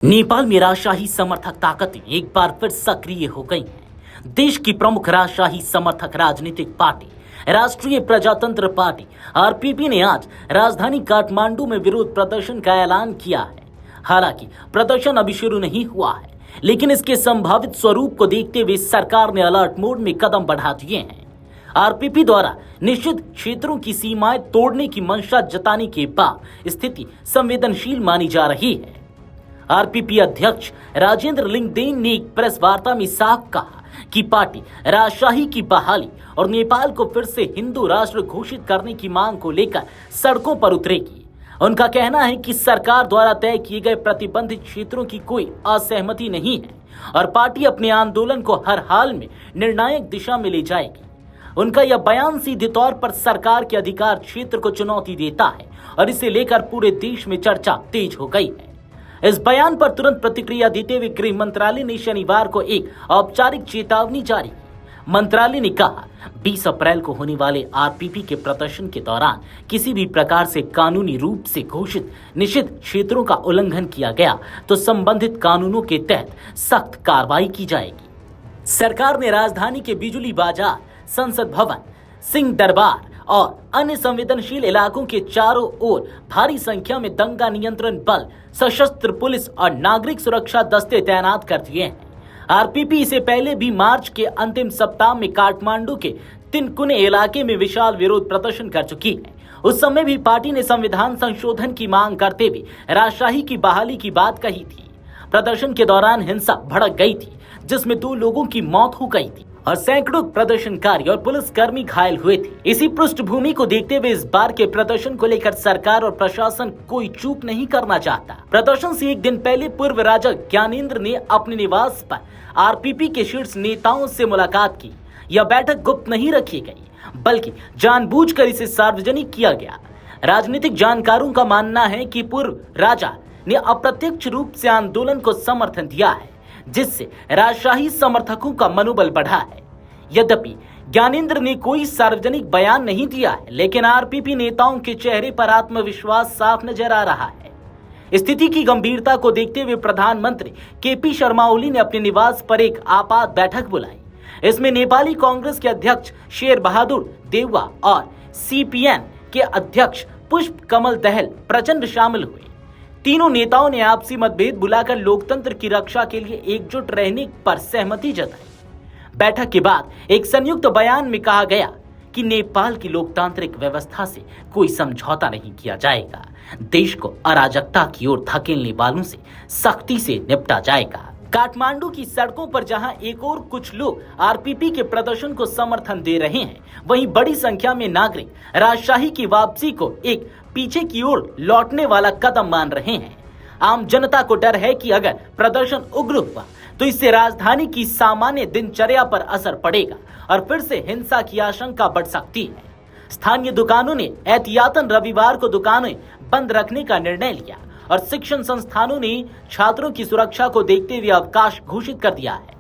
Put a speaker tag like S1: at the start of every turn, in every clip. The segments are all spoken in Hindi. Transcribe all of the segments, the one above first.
S1: नेपाल में राजशाही समर्थक ताकतें एक बार फिर सक्रिय हो गई हैं। देश की प्रमुख राजशाही समर्थक राजनीतिक पार्टी राष्ट्रीय प्रजातंत्र पार्टी आरपीपी ने आज राजधानी काठमांडू में विरोध प्रदर्शन का ऐलान किया है। हालांकि प्रदर्शन अभी शुरू नहीं हुआ है, लेकिन इसके संभावित स्वरूप को देखते हुए सरकार ने अलर्ट मोड में कदम बढ़ा दिए हैं। आरपीपी द्वारा निश्चित क्षेत्रों की सीमाएं तोड़ने की मंशा जताने के बाद स्थिति संवेदनशील मानी जा रही है। आरपीपी अध्यक्ष राजेंद्र लिंगदेन ने एक प्रेस वार्ता में साफ कहा कि पार्टी राजशाही की बहाली और नेपाल को फिर से हिंदू राष्ट्र घोषित करने की मांग को लेकर सड़कों पर उतरेगी। उनका कहना है कि सरकार द्वारा तय किए गए प्रतिबंधित क्षेत्रों की कोई असहमति नहीं है और पार्टी अपने आंदोलन को हर हाल में निर्णायक दिशा में ले जाएगी। उनका यह बयान सीधे तौर पर सरकार के अधिकार क्षेत्र को चुनौती देता है और इसे लेकर पूरे देश में चर्चा तेज हो गई है। इस बयान पर तुरंत प्रतिक्रिया देते हुए गृह मंत्रालय ने शनिवार को एक औपचारिक चेतावनी जारी की। मंत्रालय ने कहा, 20 अप्रैल को होने वाले आरपीपी के प्रदर्शन के दौरान किसी भी प्रकार से कानूनी रूप से घोषित निषिद्ध क्षेत्रों का उल्लंघन किया गया तो संबंधित कानूनों के तहत सख्त कार्रवाई की जाएगी। सरकार ने राजधानी के बिजुली बाजार, संसद भवन, सिंह दरबार और अन्य संवेदनशील इलाकों के चारों ओर भारी संख्या में दंगा नियंत्रण बल, सशस्त्र पुलिस और नागरिक सुरक्षा दस्ते तैनात कर दिए हैं। आरपीपी इससे पहले भी मार्च के अंतिम सप्ताह में काठमांडू के तिनकुने इलाके में विशाल विरोध प्रदर्शन कर चुकी है। उस समय भी पार्टी ने संविधान संशोधन की मांग करते हुए राजशाही की बहाली की बात कही थी। प्रदर्शन के दौरान हिंसा भड़क गई थी, जिसमें 2 लोगों की मौत हो गई थी और सैकड़ों प्रदर्शनकारी और पुलिसकर्मी घायल हुए थे। इसी पृष्ठभूमि को देखते हुए इस बार के प्रदर्शन को लेकर सरकार और प्रशासन कोई चूक नहीं करना चाहता। प्रदर्शन से एक दिन पहले पूर्व राजा ज्ञानेंद्र ने अपने निवास पर आरपीपी के शीर्ष नेताओं से मुलाकात की। यह बैठक गुप्त नहीं रखी गई, बल्कि जानबूझकर इसे सार्वजनिक किया गया। राजनीतिक जानकारों का मानना है कि पूर्व राजा ने अप्रत्यक्ष रूप से आंदोलन को समर्थन दिया है, जिससे राजशाही समर्थकों का मनोबल बढ़ा है। यद्यपि ज्ञानेंद्र ने कोई सार्वजनिक बयान नहीं दिया है, लेकिन आरपीपी नेताओं के चेहरे पर आत्मविश्वास साफ नजर आ रहा है। स्थिति की गंभीरता को देखते हुए प्रधानमंत्री केपी शर्मा ओली ने अपने निवास पर एक आपात बैठक बुलाई। इसमें नेपाली कांग्रेस के अध्यक्ष शेर बहादुर देउवा और सीपीएन के अध्यक्ष पुष्प कमल दहल प्रचंड शामिल हुए। तीनों नेताओं ने आपसी मतभेद बुलाकर लोकतंत्र की रक्षा के लिए एकजुट रहने पर सहमति जताई। बैठक के बाद एक संयुक्त बयान में कहा गया कि नेपाल की लोकतांत्रिक व्यवस्था से कोई समझौता नहीं किया जाएगा। देश को अराजकता की ओर धकेलने वालों से सख्ती से निपटा जाएगा। काठमांडू की सड़कों पर जहां एक और कुछ लोग आरपीपी के प्रदर्शन को समर्थन दे रहे हैं, वहीं बड़ी संख्या में नागरिक राजशाही की वापसी को एक पीछे की ओर लौटने वाला कदम मान रहे हैं। आम जनता को डर है कि अगर प्रदर्शन उग्र हुआ तो इससे राजधानी की सामान्य दिनचर्या पर असर पड़ेगा और फिर से हिंसा की आशंका बढ़ सकती है। स्थानीय दुकानों ने एहतियातन रविवार को दुकानें बंद रखने का निर्णय लिया और शिक्षण संस्थानों ने छात्रों की सुरक्षा को देखते हुए अवकाश घोषित कर दिया है।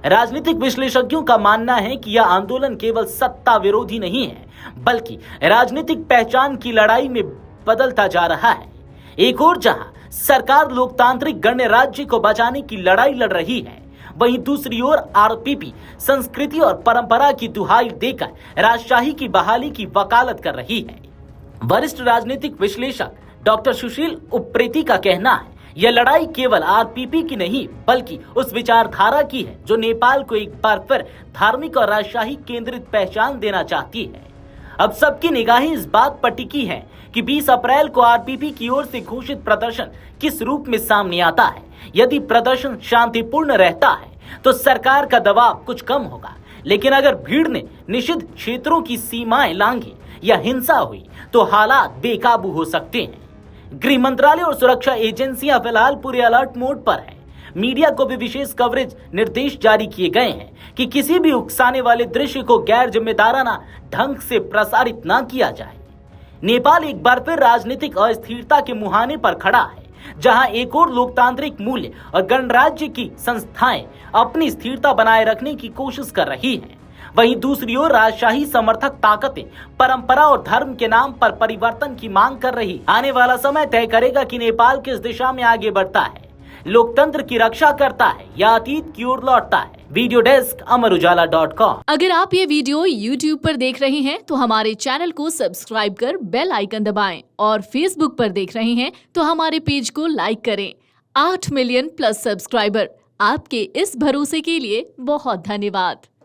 S1: राजनीतिक विश्लेषज्ञों का मानना है कि यह आंदोलन केवल सत्ता विरोधी नहीं है, बल्कि राजनीतिक पहचान की लड़ाई में बदलता जा रहा है। एक और जहां सरकार लोकतांत्रिक गणराज्य को बचाने की लड़ाई लड़ रही है, वहीं दूसरी ओर आरपीपी संस्कृति और परंपरा की दुहाई देकर राजशाही की बहाली की वकालत कर रही है। वरिष्ठ राजनीतिक विश्लेषक डॉक्टर सुशील उप्रेती का कहना है, यह लड़ाई केवल आरपीपी की नहीं, बल्कि उस विचारधारा की है जो नेपाल को एक बार फिर धार्मिक और राजशाही केंद्रित पहचान देना चाहती है। अब सबकी निगाहें इस बात पर टिकी हैं कि 20 अप्रैल को आरपीपी की ओर से घोषित प्रदर्शन किस रूप में सामने आता है। यदि प्रदर्शन शांतिपूर्ण रहता है तो सरकार का दबाव कुछ कम होगा, लेकिन अगर भीड़ ने निषिद्ध क्षेत्रों की सीमाएं लांघी या हिंसा हुई तो हालात बेकाबू हो सकते हैं। गृह मंत्रालय और सुरक्षा एजेंसियां फिलहाल पूरे अलर्ट मोड पर है। मीडिया को भी विशेष कवरेज निर्देश जारी किए गए हैं कि किसी भी उकसाने वाले दृश्य को गैर जिम्मेदाराना ढंग से प्रसारित न किया जाए। नेपाल एक बार फिर राजनीतिक अस्थिरता के मुहाने पर खड़ा है, जहां एक और लोकतांत्रिक मूल्य और गणराज्य की संस्थाएं अपनी स्थिरता बनाए रखने की कोशिश कर रही हैं। वहीं दूसरी ओर राजशाही समर्थक ताकतें परंपरा और धर्म के नाम पर परिवर्तन की मांग कर रही। आने वाला समय तय करेगा कि नेपाल किस दिशा में आगे बढ़ता है। लोकतंत्र की रक्षा करता है या अतीत की ओर लौटता है। वीडियो डेस्क अमरउजाला.com।
S2: अगर आप ये वीडियो YouTube पर देख रहे हैं तो हमारे चैनल को सब्सक्राइब कर बेल आइकन दबाएं और Facebook पर देख रहे हैं तो हमारे पेज को लाइक करें। 8 मिलियन प्लस सब्सक्राइबर, आपके इस भरोसे के लिए बहुत धन्यवाद।